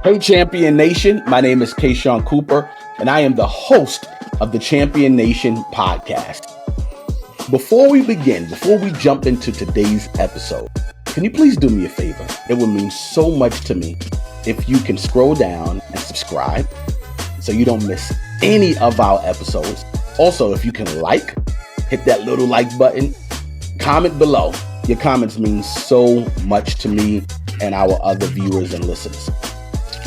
Hey, Champion Nation. My name is Kashaun Cooper, and I am the host of the Champion Nation podcast. Before we jump into today's episode, can you please do me a favor? It would mean so much to me if you can scroll down and subscribe so you don't miss any of our episodes. Also, if you can hit that little like button, comment below. Your comments mean so much to me and our other viewers and listeners.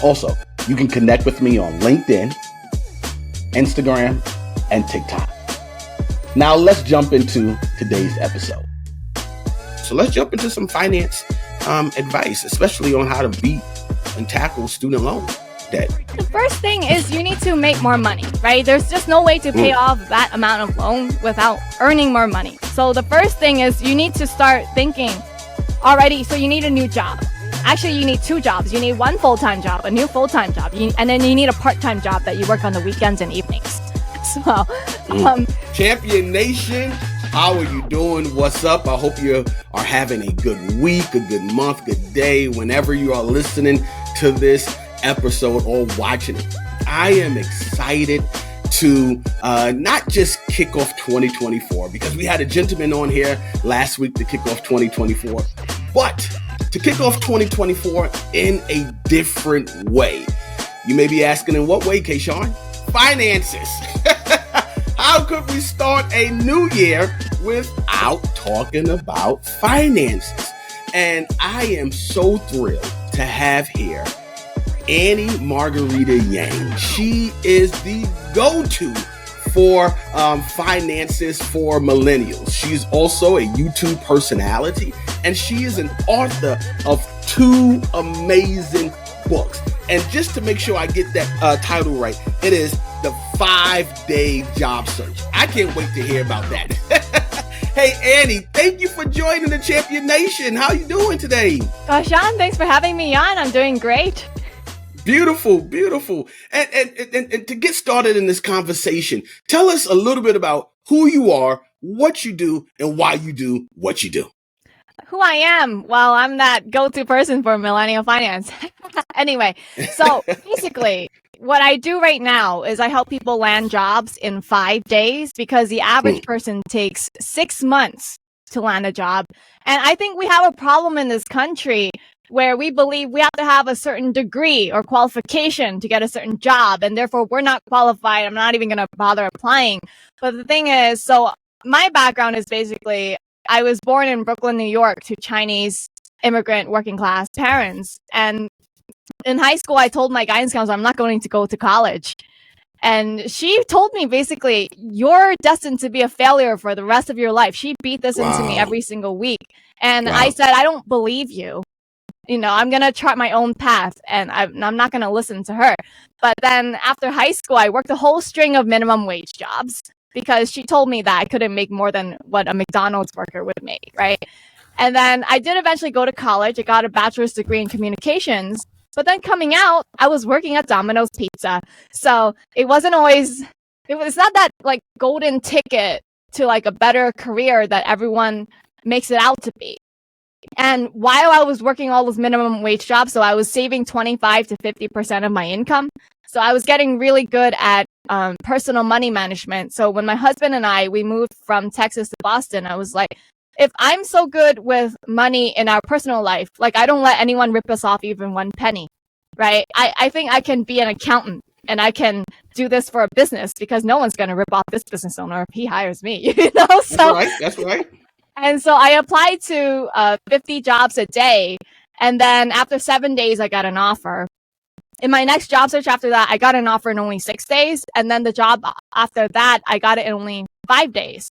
Also, you can connect with me on LinkedIn, Instagram, and TikTok. Now let's jump into today's episode. So let's jump into some finance advice, especially on how to beat and tackle student loan debt. The first thing is you need to make more money, right? There's just no way to pay off that amount of loan without earning more money. So the first thing is you need to start thinking already. So you need a new job. Actually, you need two jobs. You need one full-time job, a new full-time job, and then you need a part-time job that you work on the weekends and evenings. So, Champion Nation, how are you doing? What's up? I hope you are having a good week, a good month, good day, whenever you are listening to this episode or watching it. I am excited to not just kick off 2024, because we had a gentleman on here last week to kick off 2024, but to kick off 2024 in a different way. You may be asking, in what way, Kashaun? Finances. How could we start a new year without talking about finances? And I am so thrilled to have here Annie Margarita Yang. She is the go-to for finances for millennials. She's also a YouTube personality, and she is an author of 2 amazing books. And just to make sure I get that title right, it is The 5-Day Job Search. I can't wait to hear about that. Hey, Annie, thank you for joining the Champion Nation. How you doing today? Kashaun, thanks for having me on. I'm doing great. Beautiful, beautiful. And to get started in this conversation, tell us a little bit about who you are, what you do, and why you do what you do. Who I am? Well, I'm that go-to person for millennial finance. Anyway, so basically, what I do right now is I help people land jobs in 5 days, because the average person takes 6 months to land a job. And I think we have a problem in this country where we believe we have to have a certain degree or qualification to get a certain job, and therefore we're not qualified. I'm not even going to bother applying. But the thing is, so my background is basically, I was born in Brooklyn, New York, to Chinese immigrant working class parents. And in high school, I told my guidance counselor, I'm not going to go to college. And she told me, basically, you're destined to be a failure for the rest of your life. She beat this into me every single week. And I said, I don't believe you. You know, I'm going to chart my own path, and I'm not going to listen to her. But then after high school, I worked a whole string of minimum wage jobs, because she told me that I couldn't make more than what a McDonald's worker would make, right? And then I did eventually go to college. I got a bachelor's degree in communications. But then coming out, I was working at Domino's Pizza. So it was not that like golden ticket to like a better career that everyone makes it out to be. And while I was working all those minimum wage jobs, so I was saving 25 to 50% of my income. So I was getting really good at personal money management. So when my husband and we moved from Texas to Boston, I was like, if I'm so good with money in our personal life, like I don't let anyone rip us off even one penny, right? I think I can be an accountant and I can do this for a business, because no one's going to rip off this business owner if he hires me, you know? So, That's right. And so I applied to 50 jobs a day. And then after 7 days, I got an offer. In my next job search after that, I got an offer in only 6 days. And then the job after that, I got it in only 5 days.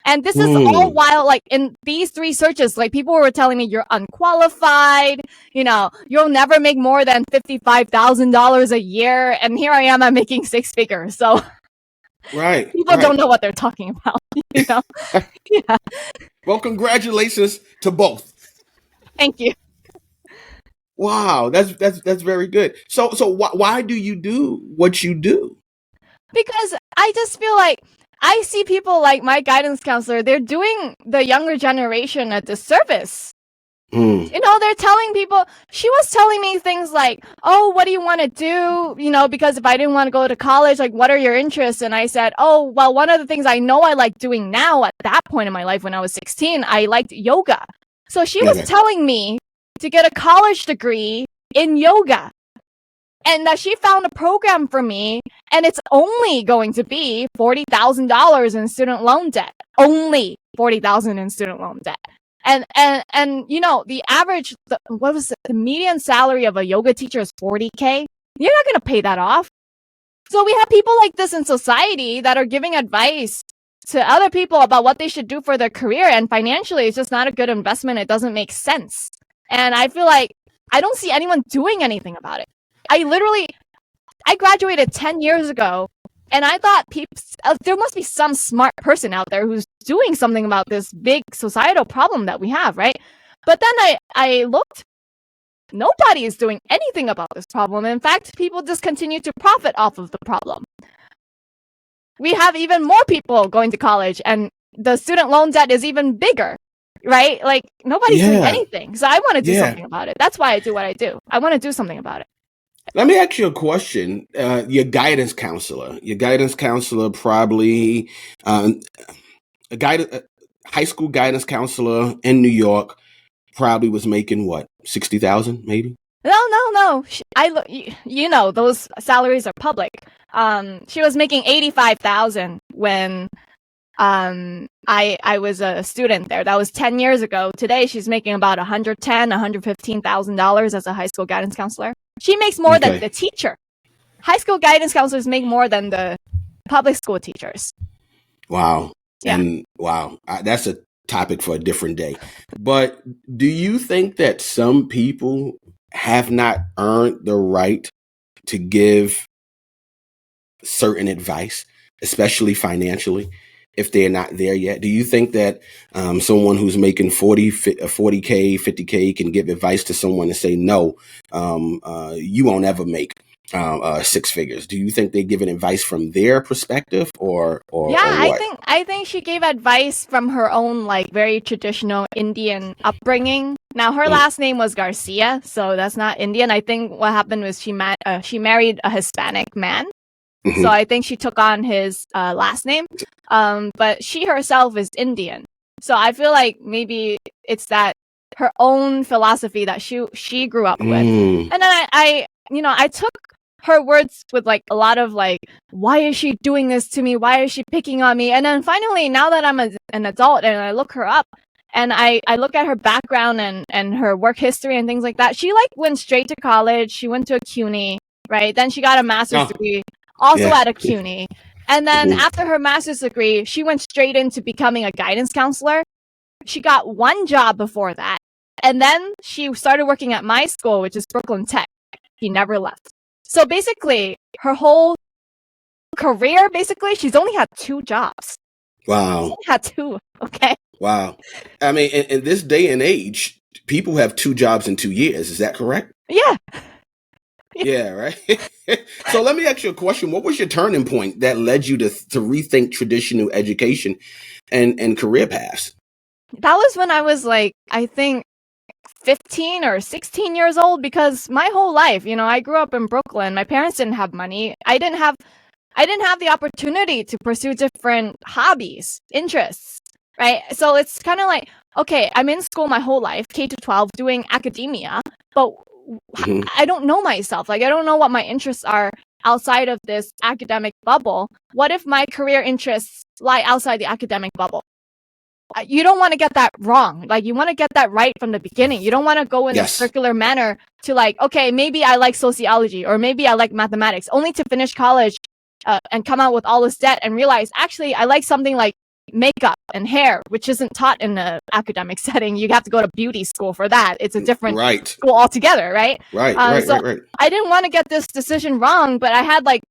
And this is all while, like, in these 3 searches, like, people were telling me you're unqualified, you know, you'll never make more than $55,000 a year. And here I am, I'm making 6 figures. So people don't know what they're talking about, you know? Yeah. Well, congratulations to both. Thank you. Wow, that's very good. So why do you do what you do? Because I just feel like I see people like my guidance counselor, they're doing the younger generation a disservice Mm. They're telling people, she was telling me things like, oh, what do you want to do? Because if I didn't want to go to college, like, what are your interests? And I said, oh, well, one of the things I know I like doing now at that point in my life when I was 16, I liked yoga. So she was telling me to get a college degree in yoga and that she found a program for me and it's only going to be $40,000 in student loan debt. Only $40,000 in student loan debt. And the average, the median salary of a yoga teacher is $40K. You're not going to pay that off. So we have people like this in society that are giving advice to other people about what they should do for their career. And financially, it's just not a good investment. It doesn't make sense. And I feel like I don't see anyone doing anything about it. I graduated 10 years ago. And I thought there must be some smart person out there who's doing something about this big societal problem that we have, right? But then I looked, nobody is doing anything about this problem. In fact, people just continue to profit off of the problem. We have even more people going to college and the student loan debt is even bigger, right? Like nobody's doing anything. So I want to do something about it. That's why I do what I do. I want to do something about it. Let me ask you a question. Your guidance counselor probably a high school guidance counselor in New York probably was making what, 60,000 maybe? No. Those salaries are public. She was making 85,000 when I was a student there. That was 10 years ago. Today she's making about $115,000 as a high school guidance counselor. She makes more than the teacher. High school guidance counselors make more than the public school teachers. Wow. Yeah. And wow, that's a topic for a different day. But do you think that some people have not earned the right to give certain advice, especially financially, if they're not there yet? Do you think that someone who's making 40K, 50K can give advice to someone and say, no, you won't ever make six figures? Do you think they're giving advice from their perspective or what? I think she gave advice from her own like very traditional Indian upbringing. Now her last name was Garcia, so that's not Indian. I think what happened was she married a Hispanic man. Mm-hmm. So I think she took on his last name, but she herself is Indian. So I feel like maybe it's that her own philosophy that she grew up with. And then I took her words with like a lot of like, why is she doing this to me? Why is she picking on me? And then finally, now that I'm an adult and I look her up and I look at her background and her work history and things like that, she like went straight to college. She went to a CUNY, right? Then she got a master's degree. Also at a CUNY. And then after her master's degree, she went straight into becoming a guidance counselor. She got one job before that. And then she started working at my school, which is Brooklyn Tech. She never left. So basically, her whole career, she's only had 2 jobs. Wow. She only had 2, okay? Wow. I mean, in this day and age, people have 2 jobs in 2 years. Is that correct? Yeah. Yeah, right. So let me ask you a question. What was your turning point that led you to rethink traditional education and career paths? That was when I was like, I think 15 or 16 years old, because my whole life, I grew up in Brooklyn. My parents didn't have money. I didn't have the opportunity to pursue different hobbies, interests, right? So it's kind of like, okay, I'm in school my whole life, K-12, doing academia, but I don't know myself. Like, I don't know what my interests are outside of this academic bubble. What if my career interests lie outside the academic bubble? You don't want to get that wrong. Like, you want to get that right from the beginning. You don't want to go in a circular manner to like, okay, maybe I like sociology or maybe I like mathematics, only to finish college and come out with all this debt and realize, actually, I like something like makeup and hair, which isn't taught in an academic setting. You have to go to beauty school for that. It's a different school altogether, right? Right. I didn't want to get this decision wrong, but I had like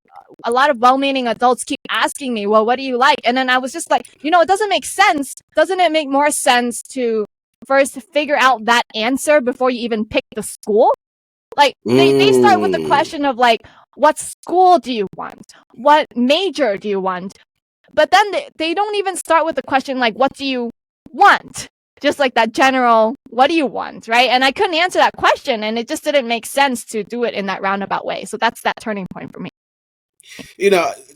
a lot of well-meaning adults keep asking me, well, what do you like? And then I was just like, it doesn't make sense. Doesn't it make more sense to first figure out that answer before you even pick the school? Like, they start with the question of like, what school do you want? What major do you want? But then they don't even start with the question like, what do you want? just like that general, what do you want, right? And I couldn't answer that question, and it just didn't make sense to do it in that roundabout way. So that's that turning point for me.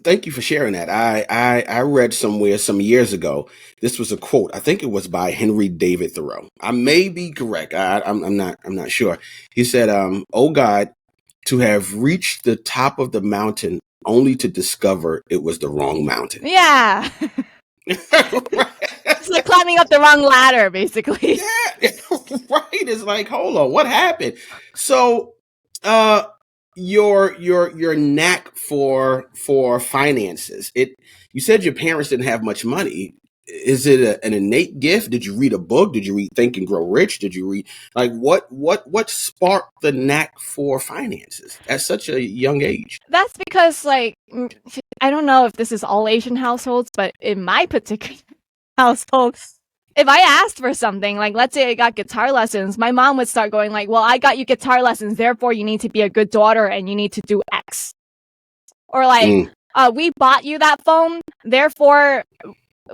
Thank you for sharing that. I read somewhere some years ago. This was a quote. I think it was by Henry David Thoreau. I may be correct. I'm not sure. He said, "Oh God, to have reached the top of the mountain only to discover it was the wrong mountain." Yeah. It's like climbing up the wrong ladder, basically. Yeah, right. It's like, hold on, what happened? So, your knack for finances. You said your parents didn't have much money. Is it an innate gift? Did you read a book? Did you read Think and Grow Rich? Did you read like what sparked the knack for finances at such a young age? That's because, like, I don't know if this is all Asian households, but in my particular household, if I asked for something, like let's say I got guitar lessons, my mom would start going like, well, I got you guitar lessons, therefore you need to be a good daughter and you need to do X. Or like, we bought you that phone, therefore,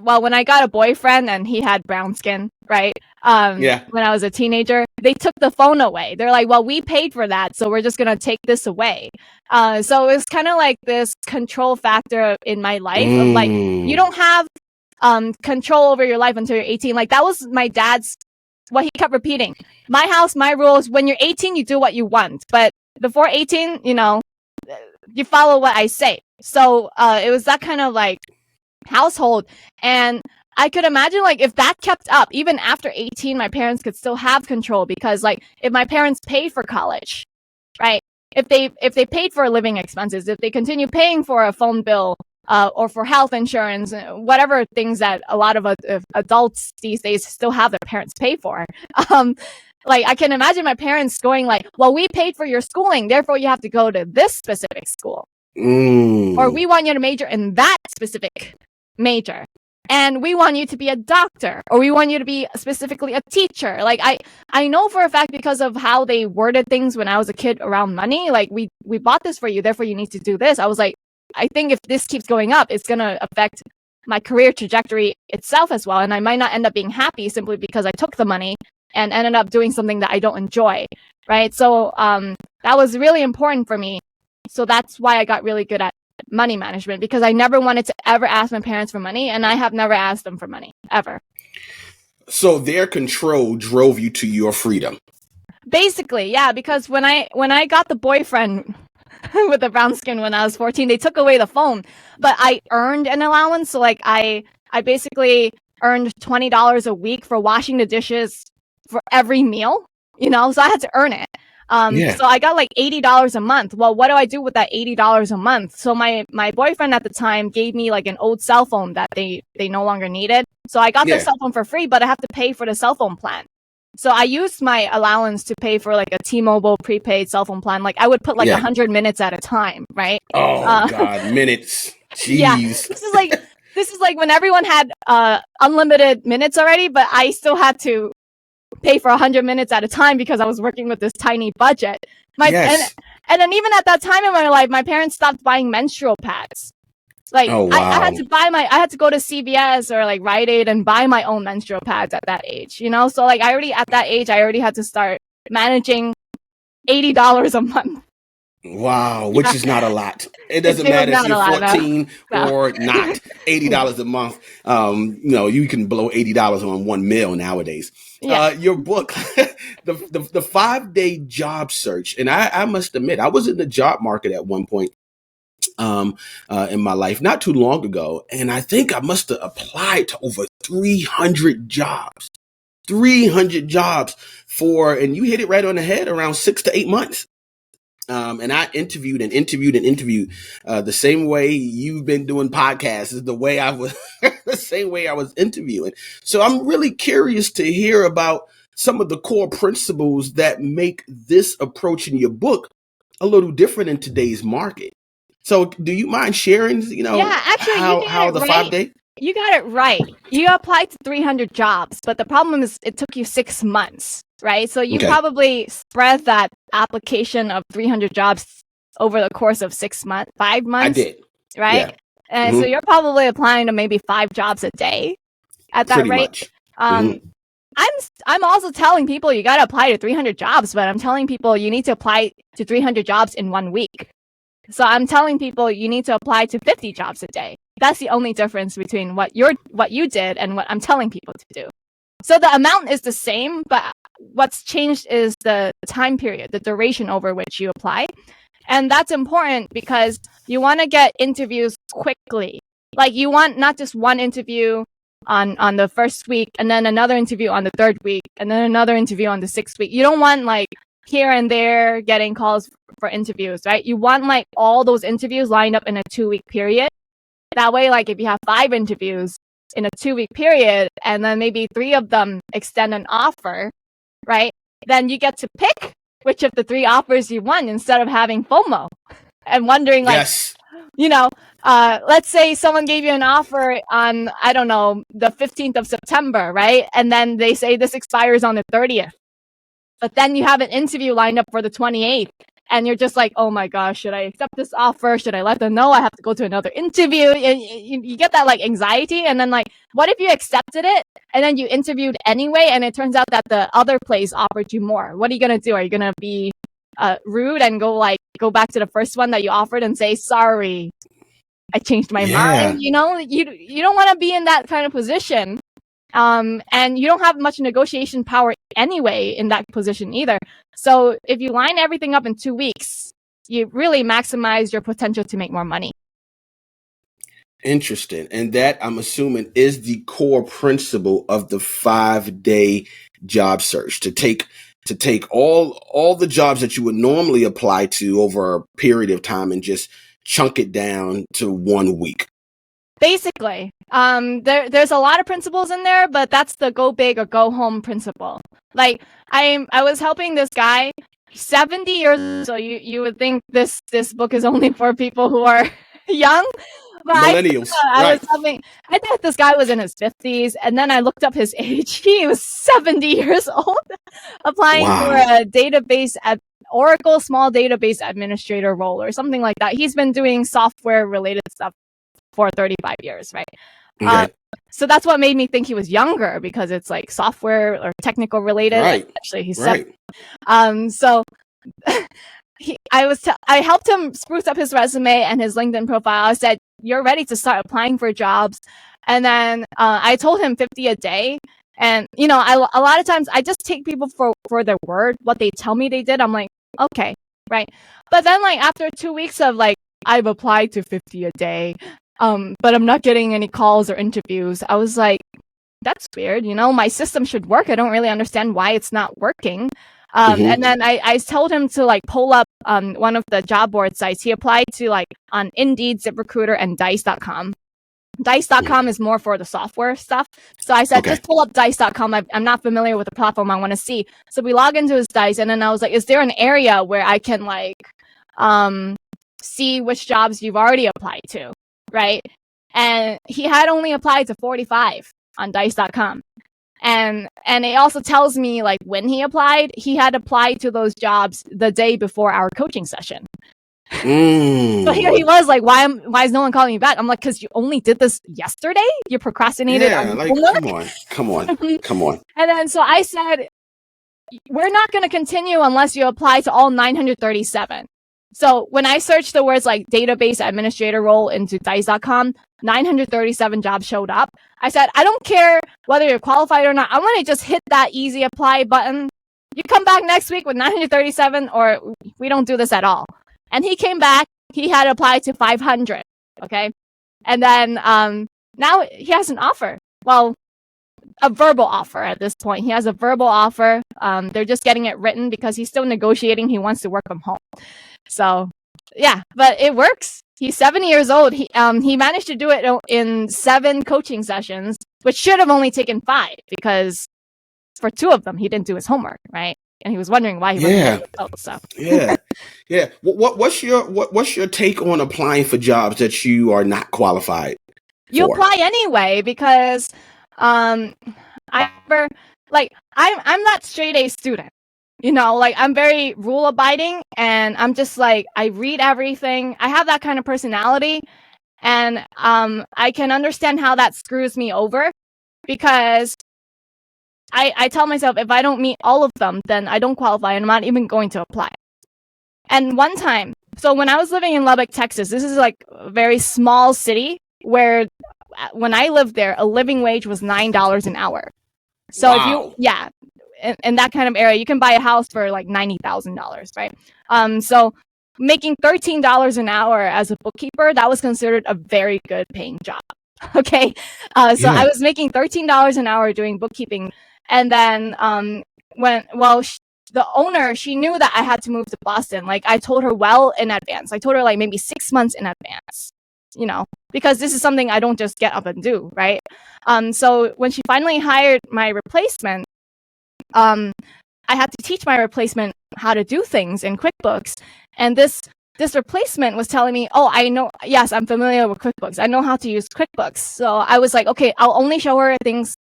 well, when I got a boyfriend and he had brown skin, right? When I was a teenager, they took the phone away. They're like, well, we paid for that, so we're just going to take this away. So it was kind of like this control factor in my life of like, you don't have control over your life until you're 18. Like that was my dad's, what he kept repeating. My house, my rules. When you're 18, you do what you want. But before 18, you follow what I say. So it was that kind of like household. And I could imagine like if that kept up, even after 18, my parents could still have control because like if my parents paid for college, right? If they paid for living expenses, if they continue paying for a phone bill, or for health insurance, whatever things that a lot of adults these days still have their parents pay for. Like I can imagine my parents going like, well, we paid for your schooling, therefore you have to go to this specific school. Or we want you to major in that specific major. And we want you to be a doctor, or we want you to be specifically a teacher. Like I know for a fact because of how they worded things when I was a kid around money, like we bought this for you, therefore you need to do this. I was like, I think if this keeps going up, it's going to affect my career trajectory itself as well. And I might not end up being happy simply because I took the money and ended up doing something that I don't enjoy. Right. So that was really important for me. So that's why I got really good at money management, because I never wanted to ever ask my parents for money. And I have never asked them for money ever. So their control drove you to your freedom. Basically, yeah, because when I got the boyfriend with the brown skin when I was 14, they took away the phone, but I earned an allowance. So like I basically earned $20 a week for washing the dishes for every meal, so I had to earn it. So I got like $80 a month. Well, what do I do with that $80 a month? So my boyfriend at the time gave me like an old cell phone that they no longer needed. So I got their cell phone for free, but I have to pay for the cell phone plan. So I used my allowance to pay for like a T-Mobile prepaid cell phone plan. Like I would put like 100 minutes at a time, right? Oh God, minutes. Jeez. Yeah, this is like when everyone had unlimited minutes already, but I still had to pay for 100 minutes at a time because I was working with this tiny budget. And then even at that time in my life, my parents stopped buying menstrual pads. Like I had to go to CVS or like Rite Aid and buy my own menstrual pads at that age, So like at that age, I already had to start managing $80 a month. Wow, which is not a lot. It doesn't matter if you're 14 or not. $80 a month. You can blow $80 on one meal nowadays. Yeah. Your book, the 5-day job search, and I must admit, I was in the job market at one point in my life not too long ago, and I think I must have applied to over 300 jobs. 300 jobs and you hit it right on the head, around 6 to 8 months. And I interviewed the same way you've been doing podcasts is the way I was, the same way I was interviewing. So I'm really curious to hear about some of the core principles that make this approach in your book a little different in today's market. So do you mind sharing, how the 5-day? You got it right. You applied to 300 jobs, but the problem is it took you 6 months, right? So you probably spread that application of 300 jobs over the course of 5 months. I did. Right? Yeah. And so you're probably applying to maybe 5 jobs a day at that rate. Much. I'm also telling people you got to apply to 300 jobs, but I'm telling people you need to apply to 300 jobs in 1 week. So I'm telling people you need to apply to 50 jobs a day. That's the only difference between what you did and what I'm telling people to do. So the amount is the same, but what's changed is the time period, the duration over which you apply. And that's important because you want to get interviews quickly. Like you want not just one interview on the first week and then another interview on the third week and then another interview on the sixth week. You don't want like here and there getting calls for interviews, right? You want like all those interviews lined up in a 2-week period. That way, like if you have 5 interviews in a 2-week period and then maybe 3 of them extend an offer, right? Then you get to pick which of the 3 offers you want instead of having FOMO and wondering like, Yes. Let's say someone gave you an offer on, I don't know, the 15th of September, right? And then they say this expires on the 30th. But then you have an interview lined up for the 28th. And you're just like, oh my gosh, should I accept this offer? Should I let them know I have to go to another interview? You get that like anxiety. And then like, what if you accepted it and then you interviewed anyway? And it turns out that the other place offered you more. What are you going to do? Are you going to be rude and go back to the first one that you offered and say, sorry, I changed my mind? You don't want to be in that kind of position. And you don't have much negotiation power anyway in that position either. So if you line everything up in 2 weeks, you really maximize your potential to make more money. Interesting. And that, I'm assuming, is the core principle of the 5-day job search, to take all the jobs that you would normally apply to over a period of time and just chunk it down to 1 week. Basically, there's a lot of principles in there, but that's the go big or go home principle. Like I was helping this guy, 70 years old. So you would think this book is only for people who are young. But Millennials. I thought this guy was in his 50s, and then I looked up his age. He was 70 years old, applying for a database at Oracle small database administrator role or something like that. He's been doing software related stuff for 35 years, right? Okay. So that's what made me think he was younger, because it's like software or technical related. Right. Actually, he's right. 7. So I helped him spruce up his resume and his LinkedIn profile. I said, you're ready to start applying for jobs. And then I told him 50 a day. And, a lot of times I just take people for their word, what they tell me they did. I'm like, okay, right. But then like after 2 weeks of like, I've applied to 50 a day, but I'm not getting any calls or interviews, I was like, that's weird. My system should work. I don't really understand why it's not working. And then I told him to like pull up one of the job board sites. He applied to like on Indeed, ZipRecruiter, and Dice.com. Dice.com is more for the software stuff. So I said, just pull up Dice.com. I'm not familiar with the platform I want to see. So we log into his Dice, and then I was like, is there an area where I can like see which jobs you've already applied to, right? And he had only applied to 45 on Dice.com. And it also tells me like when he applied, he had applied to those jobs the day before our coaching session. So here he was like, why is no one calling me back? I'm like, because you only did this yesterday? You procrastinated. Yeah, like, come on. And then so I said, we're not going to continue unless you apply to all 937. So when I searched the words like database administrator role into Dice.com, 937 jobs showed up. I said, I don't care whether you're qualified or not. I'm going to just hit that easy apply button. You come back next week with 937 or we don't do this at all. And he came back. He had applied to 500. Okay. And then now he has an offer. Well, a verbal offer at this point. He has a verbal offer. They're just getting it written because he's still negotiating. He wants to work from home. So yeah, but it works. He's 7 years old. He managed to do it in 7 coaching sessions, which should have only taken 5 because for 2 of them, he didn't do his homework, right? And he was wondering why he wasn't doing stuff. Yeah. What's your take on applying for jobs that you are not qualified You for? apply anyway because I'm that straight A student. Like I'm very rule abiding and I'm just like, I read everything. I have that kind of personality. And I can understand how that screws me over because I tell myself if I don't meet all of them, then I don't qualify and I'm not even going to apply. And one time, so when I was living in Lubbock, Texas, this is like a very small city where when I lived there, a living wage was $9 an hour. So if you, in that kind of area, you can buy a house for like $90,000, right? So making $13 an hour as a bookkeeper, that was considered a very good paying job. Okay. So I was making $13 an hour doing bookkeeping. And then the owner, she knew that I had to move to Boston. Like I told her well in advance. I told her like maybe 6 months in advance, you know, because this is something I don't just get up and do, right? So when she finally hired my replacement, I had to teach my replacement how to do things in QuickBooks. And this replacement was telling me, oh, I know, yes, I'm familiar with QuickBooks. I know how to use QuickBooks. So I was like, okay, I'll only show her things,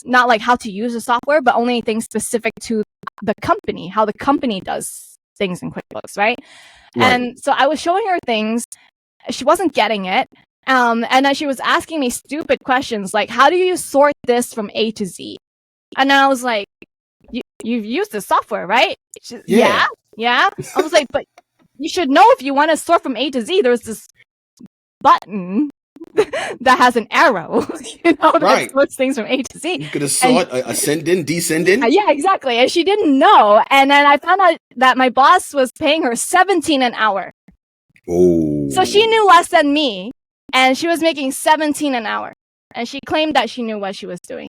not like how to use the software, but only things specific to the company, how the company does things in QuickBooks, right? And so I was showing her things. She wasn't getting it. And then she was asking me stupid questions like, how do you sort this from A to Z? And then I was like, you've used the software, right? Yeah. I was like, but you should know if you want to sort from A to Z, there's this button that has an arrow, you know, that sorts things from A to Z. You could have sort ascending, descending. Yeah, exactly. And she didn't know. And then I found out that my boss was paying her $17 an hour. Oh. So she knew less than me, and she was making $17 an hour. And she claimed that she knew what she was doing.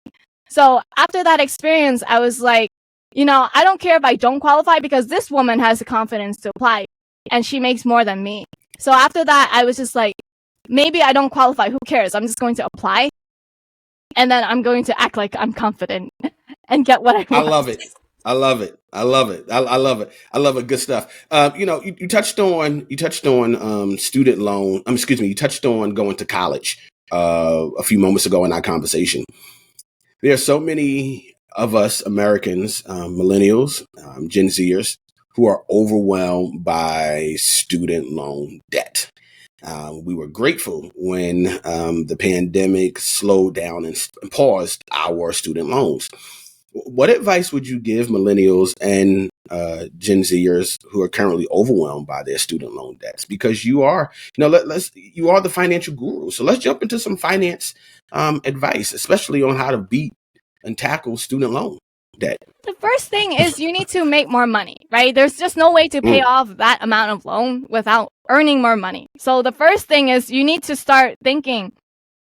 So after that experience, I was like, you know, I don't care if I don't qualify because this woman has the confidence to apply and she makes more than me. So after that, I was just like, maybe I don't qualify. Who cares? I'm just going to apply. And then I'm going to act like I'm confident and get what I want. I love it. I love it. I love it. I love it. I love it. Good stuff. You know, you touched on student loan. You touched on going to college a few moments ago in our conversation. There are so many of us Americans, millennials, Gen Zers, who are overwhelmed by student loan debt. We were grateful when the pandemic slowed down and paused our student loans. What advice would you give millennials and Gen Zers who are currently overwhelmed by their student loan debts? Because you are, you know, you are the financial guru. So let's jump into some finance advice, especially on how to beat and tackle student loan debt. The first thing is you need to make more money, right? There's just no way to pay off that amount of loan without earning more money. So the first thing is you need to start thinking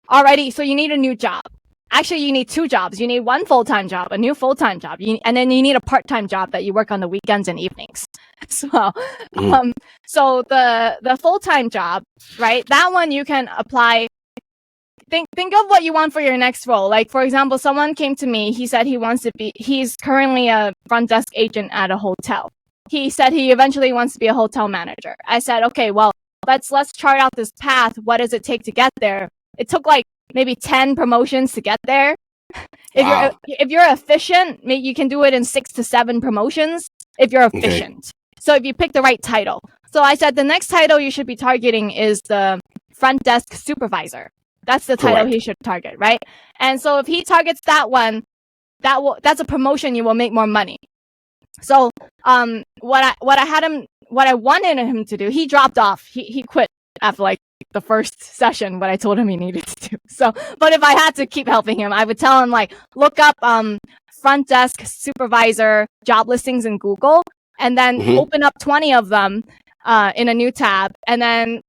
already. So you need a new job. Actually, you need 2 jobs. You need one full-time job, a new full-time job, and then you need a part-time job that you work on the weekends and evenings. So the full-time job, right? That one you can apply. Think of what you want for your next role. Like, for example, someone came to me. He said he's currently a front desk agent at a hotel. He said he eventually wants to be a hotel manager. I said, okay, well, let's chart out this path. What does it take to get there? It took like maybe 10 promotions to get there. If you're efficient, maybe you can do it in 6 to 7 promotions if you're efficient. Okay. So if you pick the right title. So I said the next title you should be targeting is the front desk supervisor. That's the title he should target, right? And so if he targets that one, that's a promotion. You will make more money. So what I wanted him to do, he dropped off. He quit after like the first session, what I told him he needed to do. So, but if I had to keep helping him, I would tell him like, look up front desk supervisor job listings in Google, and then open up 20 of them in a new tab, and then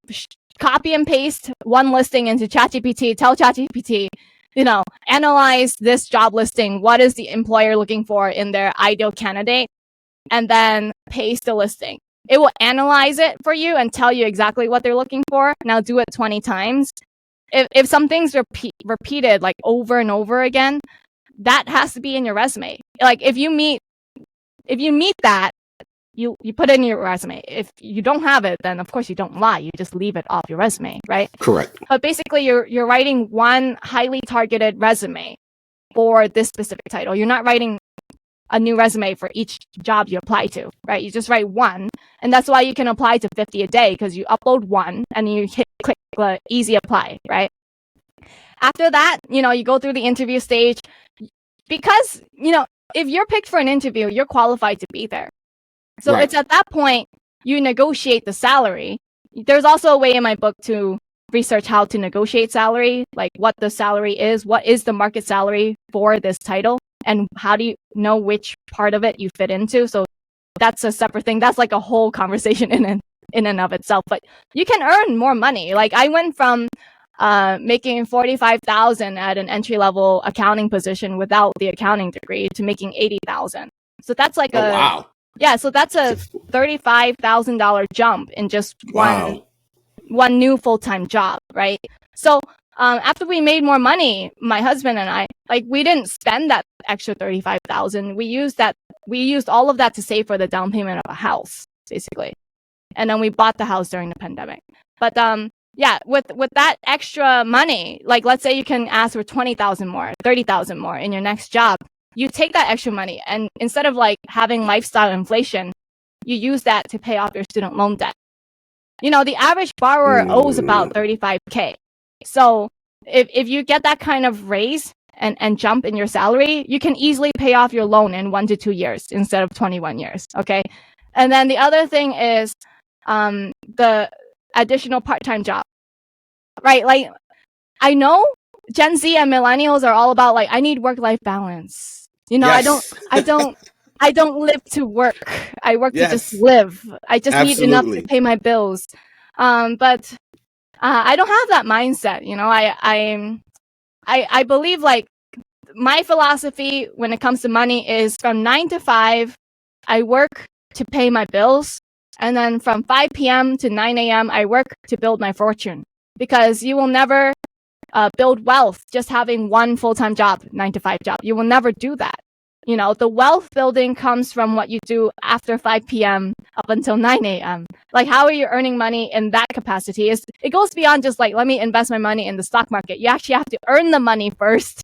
copy and paste one listing into ChatGPT. Tell ChatGPT, you know, analyze this job listing. What is the employer looking for in their ideal candidate? And then paste the listing. It will analyze it for you and tell you exactly what they're looking for. Now do it 20 times. If something's repeated like over and over again, that has to be in your resume. Like if you meet that, you put it in your resume. If you don't have it, then of course you don't lie. You just leave it off your resume, right? Correct. But basically you're writing one highly targeted resume for this specific title. You're not writing a new resume for each job you apply to, right? You just write one. And that's why you can apply to 50 a day, because you upload one and you click easy apply, right? After that, you know, you go through the interview stage, because, you know, if you're picked for an interview, you're qualified to be there. So Right. it's at that point you negotiate the salary. There's also a way in my book to research how to negotiate salary, like what the salary is, what is the market salary for this title, and how do you know which part of it you fit into. So that's a separate thing. That's like a whole conversation in and of itself. But you can earn more money. Like I went from making 45,000 at an entry level accounting position without the accounting degree to making 80,000. So that's like wow. Yeah, so that's a $35,000 jump in just Wow. one new full-time job, right? So after we made more money, my husband and I, like we didn't spend that extra 35,000. We used all of that to save for the down payment of a house, basically. And then we bought the house during the pandemic. But yeah, with that extra money, like let's say you can ask for 20,000 more, 30,000 more in your next job. You take that extra money and instead of like having lifestyle inflation, you use that to pay off your student loan debt. You know, the average borrower owes about 35K. So if you get that kind of raise and jump in your salary, you can easily pay off your loan in 1 to 2 years instead of 21 years. Okay. And then the other thing is the additional part-time job, right? Like I know Gen Z and millennials are all about like, I need work-life balance. You know, Yes. I don't live to work. I work to just live. I just need enough to pay my bills. But I don't have that mindset. You know, I believe like my philosophy when it comes to money is from 9 to 5, I work to pay my bills. And then from 5 p.m. to 9 a.m., I work to build my fortune, because you will never build wealth just having one full-time job, 9 to 5 job. You will never do that. You know, the wealth building comes from what you do after 5 p.m. up until 9 a.m. Like, how are you earning money in that capacity? It goes beyond just like, let me invest my money in the stock market. You actually have to earn the money first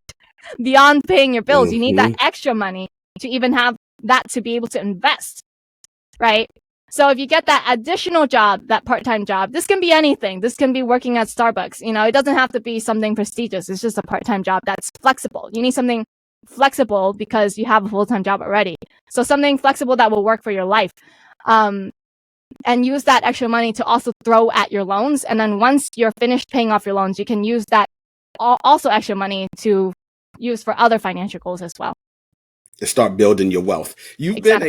beyond paying your bills. You need that extra money to even have that to be able to invest, right? So if you get that additional job, that part-time job, this can be anything. This can be working at Starbucks. You know, it doesn't have to be something prestigious. It's just a part-time job that's flexible. You need something flexible because you have a full-time job already. So something flexible that will work for your life. And use that extra money to also throw at your loans. And then once you're finished paying off your loans, you can use that also extra money to use for other financial goals as well. To start building your wealth. You've been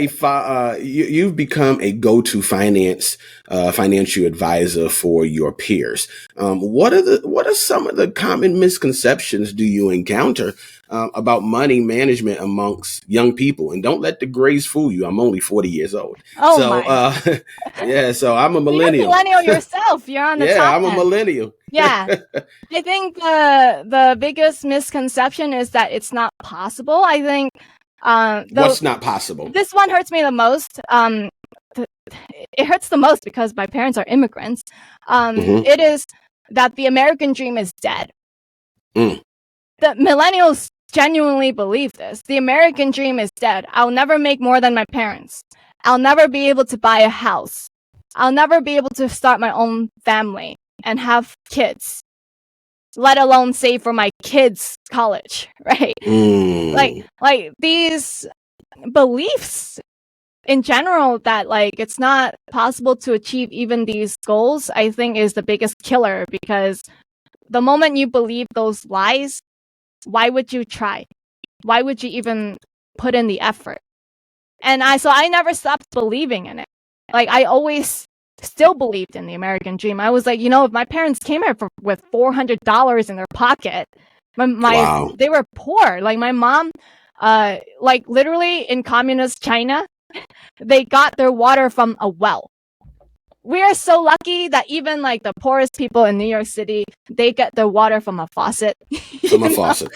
you've become a go-to financial advisor for your peers. What are some of the common misconceptions do you encounter about money management amongst young people? And don't let the grays fool you. I'm only 40 years old. Oh, so, yeah, so I'm a millennial. You're a millennial yourself. You're on the top. Yeah, I'm a millennial. Yeah. I think the biggest misconception is that it's not possible. I think what's not possible? This one hurts me the most. It hurts the most because my parents are immigrants. It is that the American dream is dead. The millennials genuinely believe this. The American dream is dead. I'll never make more than my parents. I'll never be able to buy a house. I'll never be able to start my own family and have kids, let alone save for my kids' college, right? Like these beliefs in general that like it's not possible to achieve even these goals, I think is the biggest killer, because the moment you believe those lies, why would you try? Why would you even put in the effort? And I never stopped believing in it. Like I always still believed in the American dream. I was like, you know, if my parents came here with $400 in their pocket, they were poor. Like my mom, like literally in communist China, they got their water from a well. We are so lucky that even like the poorest people in New York City, they get their water from a faucet. From a faucet.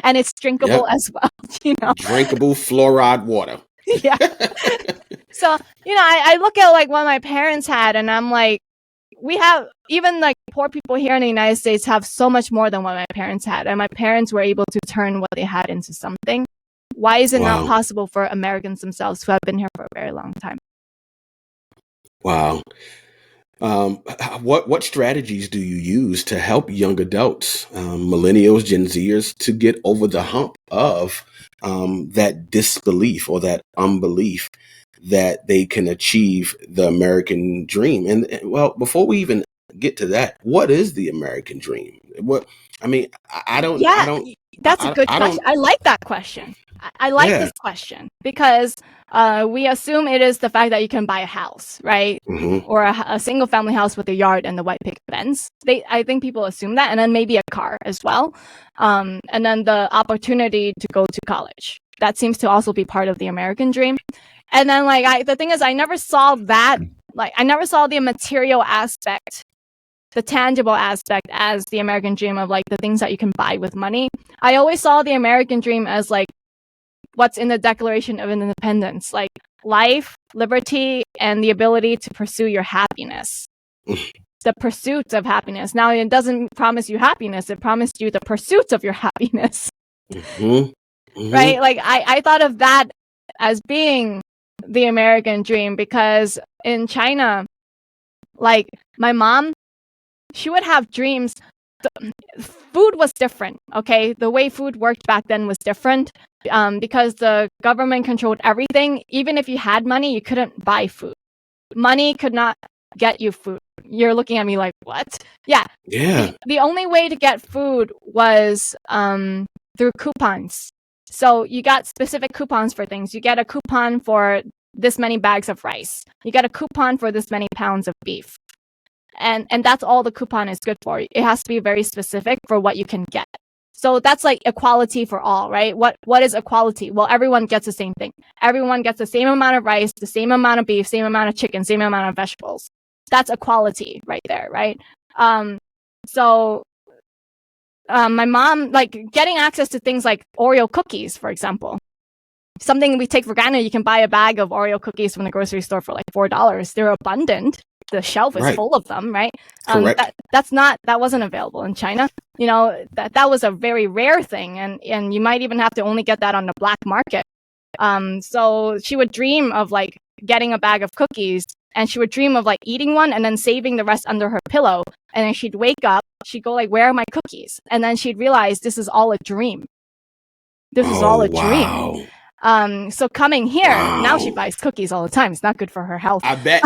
And it's drinkable as well, you know. Drinkable fluoride water. Yeah. So, you know, I look at like what my parents had and I'm like, we have, even like poor people here in the United States have so much more than what my parents had. And my parents were able to turn what they had into something. Why is it not possible for Americans themselves who have been here for a very long time? Wow. What strategies do you use to help young adults, millennials, Gen Zers, to get over the hump of that disbelief or that unbelief that they can achieve the American dream. And well, before we even get to that, what is the American dream? Yeah, that's a good question. I like that question. I like this question because we assume it is the fact that you can buy a house, right? Mm-hmm. Or a single family house with a yard and the white picket fence. I think people assume that, and then maybe a car as well. And then the opportunity to go to college. That seems to also be part of the American dream. And then the thing is, I never saw that. I never saw the material aspect, the tangible aspect as the American dream of the things that you can buy with money. I always saw the American dream as what's in the Declaration of Independence, like life, liberty, and the ability to pursue your happiness. The pursuit of happiness. Now, it doesn't promise you happiness. It promised you the pursuit of your happiness. Mm-hmm. Mm-hmm. Right? I thought of that as being the American dream because in China, my mom, she would have dreams. Food was different, okay? The way food worked back then was different because the government controlled everything. Even if you had money, you couldn't buy food. Money could not get you food. You're looking at me like, what? Yeah. The only way to get food was through coupons. So you got specific coupons for things. You get a coupon for this many bags of rice. You get a coupon for this many pounds of beef. And that's all the coupon is good for. It has to be very specific for what you can get. So that's equality for all, right? What is equality? Well, everyone gets the same thing. Everyone gets the same amount of rice, the same amount of beef, same amount of chicken, same amount of vegetables. That's equality right there, right? So my mom, getting access to things like Oreo cookies, for example. Something we take for granted, you can buy a bag of Oreo cookies from the grocery store for $4. They're abundant. The shelf is full of them, right? Correct. That wasn't available in China. That was a very rare thing, and you might even have to only get that on the black market. So she would dream of getting a bag of cookies, and she would dream of eating one and then saving the rest under her pillow. And then she'd wake up, she'd go where are my cookies? And then she'd realize this is all a dream. This is all a dream. So coming here, now she buys cookies all the time. It's not good for her health. I bet.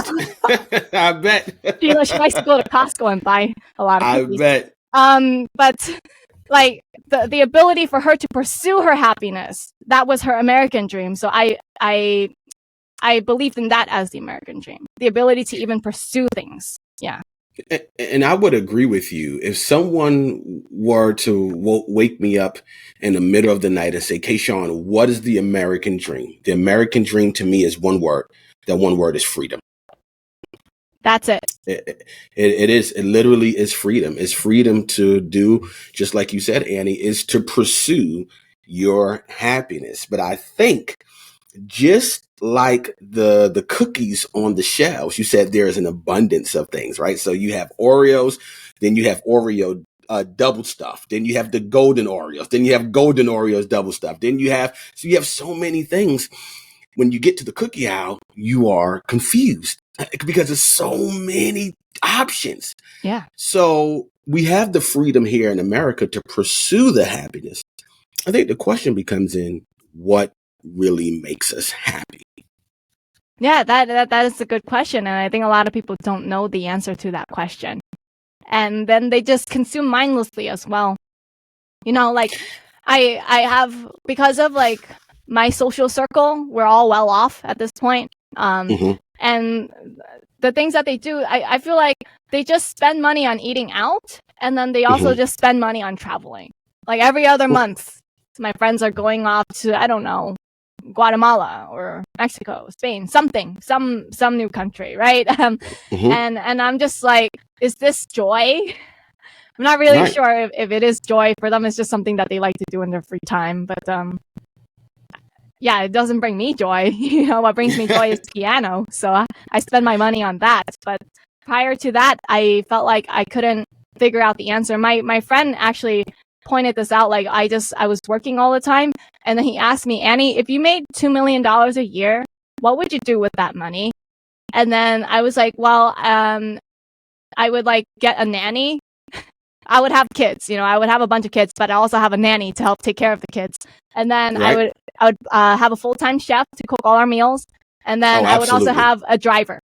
I bet. She likes to go to Costco and buy a lot of cookies. I bet. But the ability for her to pursue her happiness, that was her American dream. So I believed in that as the American dream. The ability to even pursue things. Yeah. And I would agree with you. If someone were to wake me up in the middle of the night and say, Kashaun, what is the American dream? The American dream to me is one word. That one word is freedom. That's it. It is. It literally is freedom. It's freedom to do, just like you said, Annie, is to pursue your happiness. But I think just like the cookies on the shelves, you said there is an abundance of things, right? So you have Oreos, then you have Oreo double stuff, then you have the golden Oreos, then you have golden Oreos double stuff, then you have so many things. When you get to the cookie aisle, you are confused because there's so many options. Yeah. So we have the freedom here in America to pursue the happiness. I think the question becomes in what really makes us happy. Yeah, that is a good question. And I think a lot of people don't know the answer to that question. And then they just consume mindlessly as well. I have, because of my social circle, we're all well off at this point. And the things that they do, I feel like they just spend money on eating out. And then they also just spend money on traveling. Every other month, my friends are going off to, I don't know, Guatemala or Mexico, Spain, some new country, right? And I'm just is this joy? I'm not really sure if it is joy. For them, it's just something that they like to do in their free time. But yeah, it doesn't bring me joy. What brings me joy is piano. So I spend my money on that. But prior to that, I felt like I couldn't figure out the answer. My friend actually pointed this out. I was working all the time, and then he asked me, Annie, if you made $2 million a year, what would you do with that money? And then I was like, well, I would get a nanny. I would have kids, I would have a bunch of kids, but I also have a nanny to help take care of the kids. And then Right. I would have a full-time chef to cook all our meals. And then Oh, I would also absolutely. have a driver,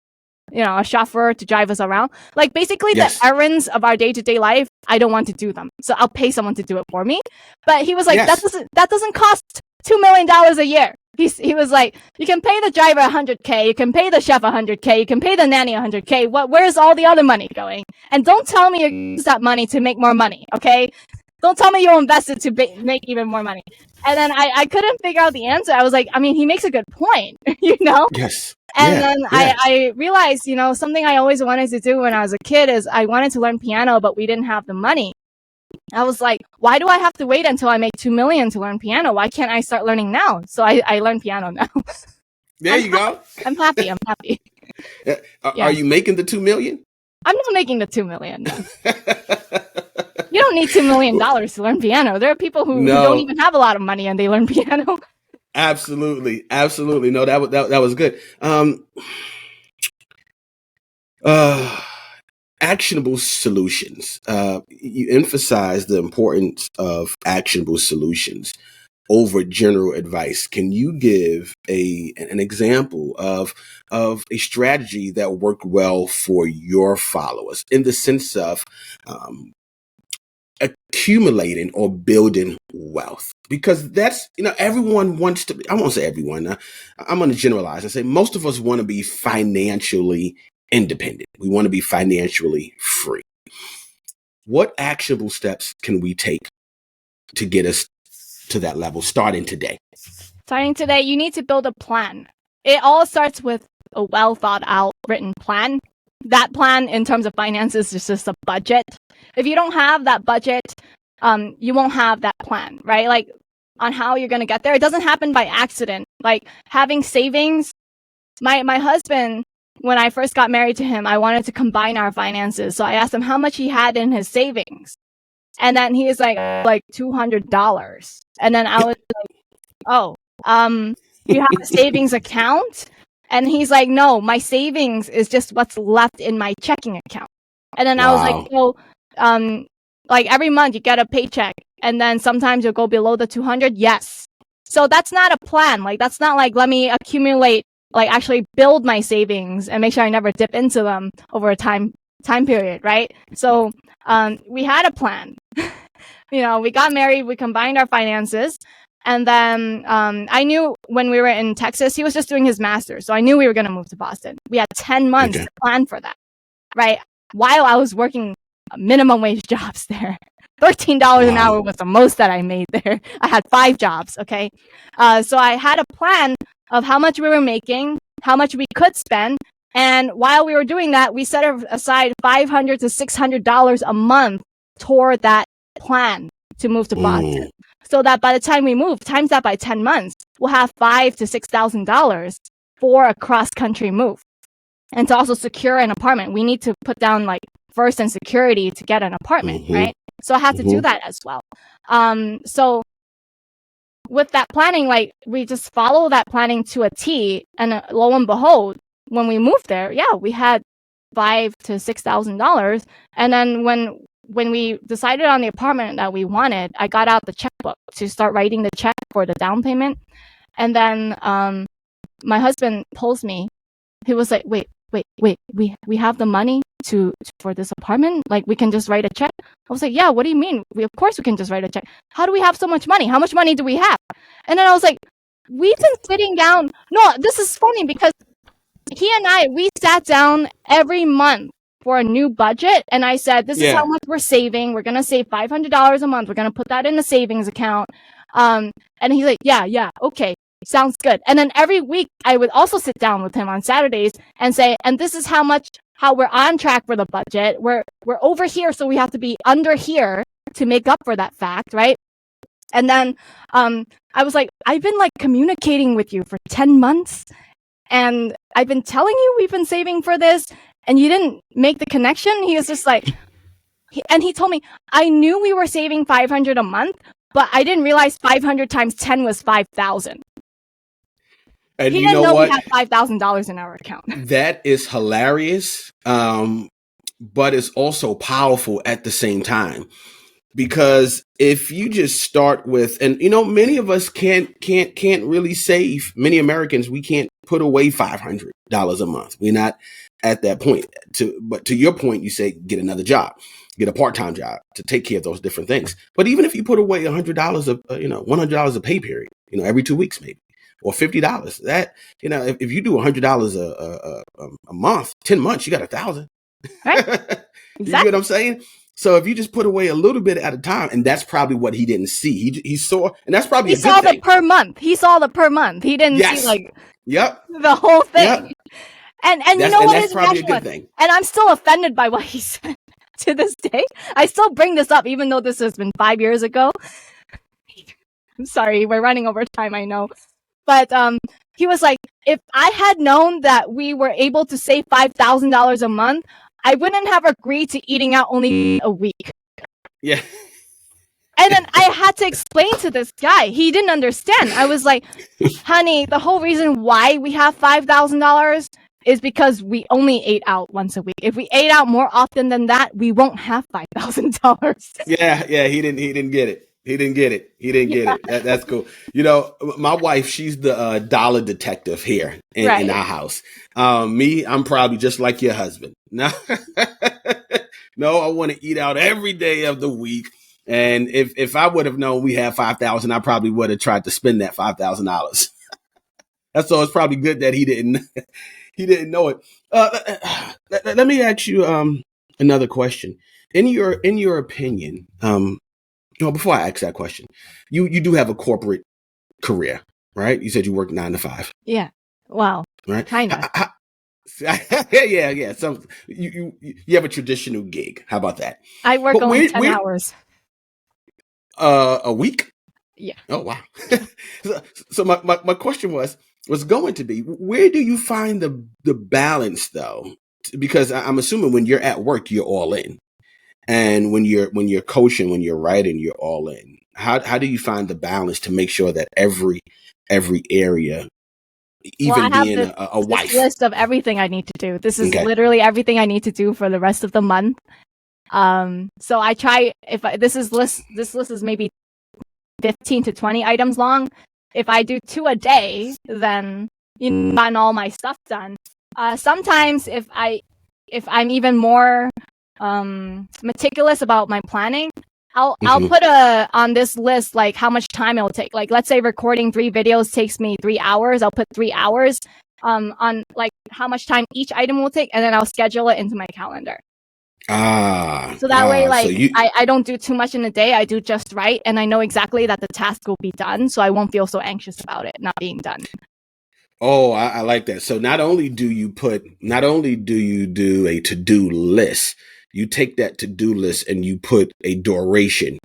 a chauffeur to drive us around. Like basically the Yes. errands of our day-to-day life, I don't want to do them. So I'll pay someone to do it for me. But he was like, Yes. that doesn't cost $2 million a year. He was like, you can pay the driver $100K, you can pay the chef $100K, you can pay the nanny $100K. Where's all the other money going? And don't tell me you use that money to make more money, okay? Don't tell me you'll invest it to make even more money. And then I couldn't figure out the answer. I was like, I mean, he makes a good point, Yes. And Yeah. then I realized, something I always wanted to do when I was a kid is I wanted to learn piano, but we didn't have the money. I was like, why do I have to wait until I make 2 million to learn piano? Why can't I start learning now? So I learn piano now. There you go. I'm happy. Are you making the 2 million? I'm not making the 2 million. No. You don't need $2 million to learn piano. There are people who don't even have a lot of money and they learn piano. Absolutely. No, that was good. Actionable solutions. You emphasize the importance of actionable solutions over general advice. Can you give an example of a strategy that worked well for your followers in the sense of accumulating or building wealth? Because that's, everyone wants to, I won't say everyone, I'm going to generalize and say most of us want to be financially independent. We want to be financially free. What actionable steps can we take to get us to that level starting today? Starting today, you need to build a plan. It all starts with a well thought out written plan. That plan in terms of finances is just a budget. If you don't have that budget, you won't have that plan, right? Like on how you're going to get there. It doesn't happen by accident. Like having savings. My husband, when I first got married to him, I wanted to combine our finances. So I asked him how much he had in his savings. And then he was like $200. And then I was like, oh, you have a savings account? And he's like, no, my savings is just what's left in my checking account. And then I was like, well, like every month you get a paycheck and then sometimes you'll go below the 200. Yes. So that's not a plan. Like, that's not like, let me accumulate, like actually build my savings and make sure I never dip into them over a time period. Right. So, we had a plan, we got married, we combined our finances. And then I knew when we were in Texas, he was just doing his master's. So I knew we were going to move to Boston. We had 10 months to plan for that, right? While I was working minimum wage jobs there. $13 an hour was the most that I made there. I had 5 jobs, okay? So I had a plan of how much we were making, how much we could spend. And while we were doing that, we set aside $500 to $600 a month toward that plan to move to Boston. So that by the time we move, times that by 10 months, we'll have $5,000 to $6,000 for a cross-country move. And to also secure an apartment, we need to put down like first and security to get an apartment, right? So I had to do that as well. So with that planning, like we just follow that planning to a T, and lo and behold, when we moved there, we had $5,000 to $6,000. And then when we decided on the apartment that we wanted, I got out the checkbook to start writing the check for the down payment. And then my husband pulls me. He was like, wait, we have the money for this apartment? Like we can just write a check? I was like, yeah, what do you mean? Of course we can just write a check. How do we have so much money? How much money do we have? And then I was like, we've been sitting down. No, this is funny because he and we sat down every month for a new budget. And I said, this is how much we're saving. We're going to save $500 a month. We're going to put that in the savings account. And he's like, yeah, okay, sounds good. And then every week I would also sit down with him on Saturdays and say, and this is how we're on track for the budget. We're over here. So we have to be under here to make up for that fact. Right. And then, I was like, I've been like communicating with you for 10 months. And I've been telling you we've been saving for this, and you didn't make the connection. He was just like, and he told me, I knew we were saving $500 a month, but I didn't realize 500 times 10 was 5,000. And he didn't know we had $5,000 in our account. That is hilarious. but it's also powerful at the same time. Because if you just start with, and many of us can't really save. Many Americans, we can't put away $500 a month. We're not at that point. But to your point, you say get another job, get a part-time job to take care of those different things. But even if you put away $100 $100 a pay period, every 2 weeks maybe, or $50, that if you do $100 a month, 10 months, you got 1,000. Right? You Exactly. get what I'm saying? So if you just put away a little bit at a time, and that's probably what he didn't see. He saw, and that's probably He a good saw thing. the per month. He saw the per month. He didn't see Yep. the whole thing. Yep. And that's probably a good thing. And I'm still offended by what he said to this day. I still bring this up, even though this has been 5 years ago. I'm sorry, we're running over time, I know. But he was like, if I had known that we were able to save $5,000 a month, I wouldn't have agreed to eating out only a week. Yeah. And then I had to explain to this guy. He didn't understand. I was like, honey, the whole reason why we have $5,000 is because we only ate out once a week. If we ate out more often than that, we won't have $5,000. Yeah. He didn't get it. He didn't get it. That's cool. My wife, she's the dollar detective here in our house. Me, I'm probably just like your husband. No, I want to eat out every day of the week. And if I would have known we had 5,000, I probably would have tried to spend that $5,000. That's so it's probably good that he didn't know it. Let me ask you another question. In your opinion, before I ask that question, you do have a corporate career, right? You said you work 9 to 5. Yeah. Wow. Right. Kind of. Yeah. Some you have a traditional gig. How about that? I work only 10 hours. A week? Yeah. Oh wow. So my question was going to be, where do you find the balance though? Because I'm assuming when you're at work, you're all in. And when you're coaching, when you're writing, you're all in. How do you find the balance to make sure that every area, even being a wife, this list of everything I need to do. This is literally everything I need to do for the rest of the month. So I try, this list is maybe 15 to 20 items long. If I do 2 a day, then gotten all my stuff done. Sometimes if I'm even more meticulous about my planning, I'll put on this list like how much time it will take. Like let's say recording 3 videos takes me 3 hours. I'll put 3 hours on like how much time each item will take, and then I'll schedule it into my calendar. So that way, I don't do too much in a day. I do just right, and I know exactly that the task will be done, so I won't feel so anxious about it not being done. Oh, I like that. So not only do you do a to-do list, you take that to-do list and you put a duration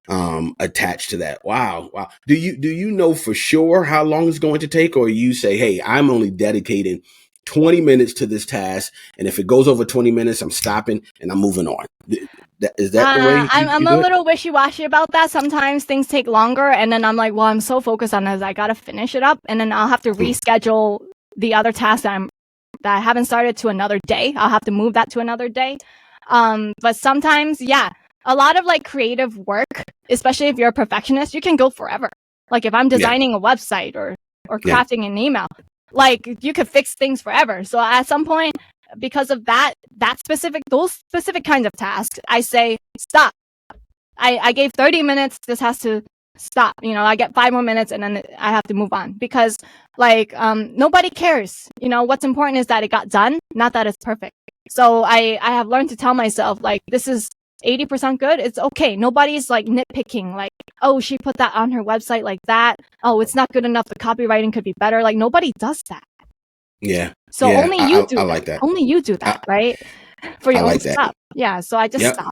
attached to that. Wow. Do you know for sure how long it's going to take, or you say, hey, I'm only dedicating 20 minutes to this task, and if it goes over 20 minutes, I'm stopping and I'm moving on? Is that the way I'm a little wishy-washy about that. Sometimes things take longer, and then I'm like, well, I'm so focused on this, I gotta finish it up, and then I'll have to reschedule the other task that I haven't started to another day. I'll have to move that to another day. But sometimes, a lot of like creative work, especially if you're a perfectionist, you can go forever. Like if I'm designing a website or crafting an email, like you could fix things forever. So at some point, because of those specific kinds of tasks, I say, stop. I gave 30 minutes. This has to stop. I get 5 more minutes and then I have to move on, because like, nobody cares. What's important is that it got done, not that it's perfect. So I have learned to tell myself, like, this is 80% good. It's okay. Nobody's like nitpicking, like, oh, she put that on her website like that. Oh, it's not good enough. The copywriting could be better. Like nobody does that. Yeah. So only you do I like that. Only you do that, right? For your own stuff. Yeah. So I just stop.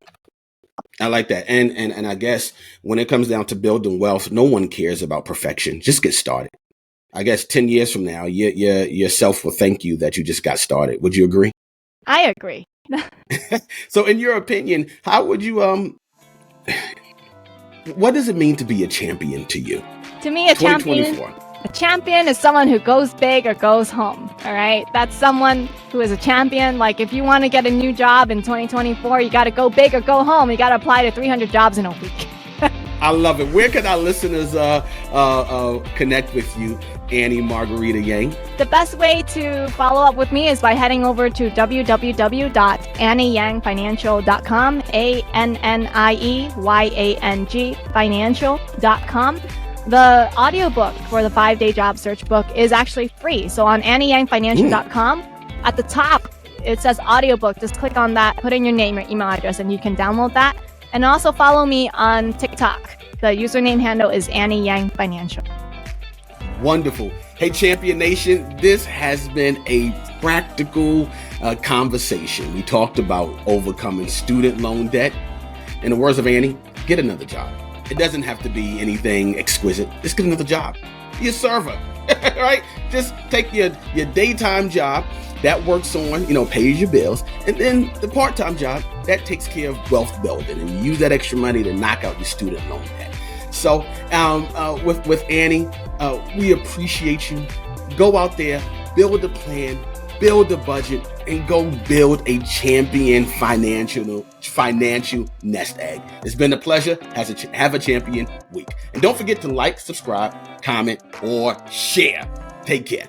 I like that. And I guess when it comes down to building wealth, no one cares about perfection. Just get started. I guess 10 years from now, yourself will thank you that you just got started. Would you agree? I agree. So in your opinion, how would you, what does it mean to be a champion to you? To me, a champion A champion is someone who goes big or goes home. All right. That's someone who is a champion. Like if you want to get a new job in 2024, you got to go big or go home. You got to apply to 300 jobs in a week. I love it. Where can our listeners connect with you, Annie Margarita Yang? The best way to follow up with me is by heading over to www.annieyangfinancial.com, ANNIEYANG financial.com. The audiobook for the 5-day job search book is actually free. So on annieyangfinancial.com, at the top, it says audiobook. Just click on that, put in your name, your email address, and you can download that. And also follow me on TikTok. The username handle is Annie Yang Financial. Wonderful. Hey, Champion Nation, this has been a practical conversation. We talked about overcoming student loan debt. In the words of Annie, get another job. It doesn't have to be anything exquisite. Just get another job. Be a server, right? Just take your daytime job that works on, pays your bills. And then the part-time job that takes care of wealth building, and you use that extra money to knock out your student loan debt. So with Annie, we appreciate you. Go out there, build a plan, build a budget, and go build a champion financial nest egg. It's been a pleasure. Have a champion week. And don't forget to like, subscribe, comment, or share. Take care.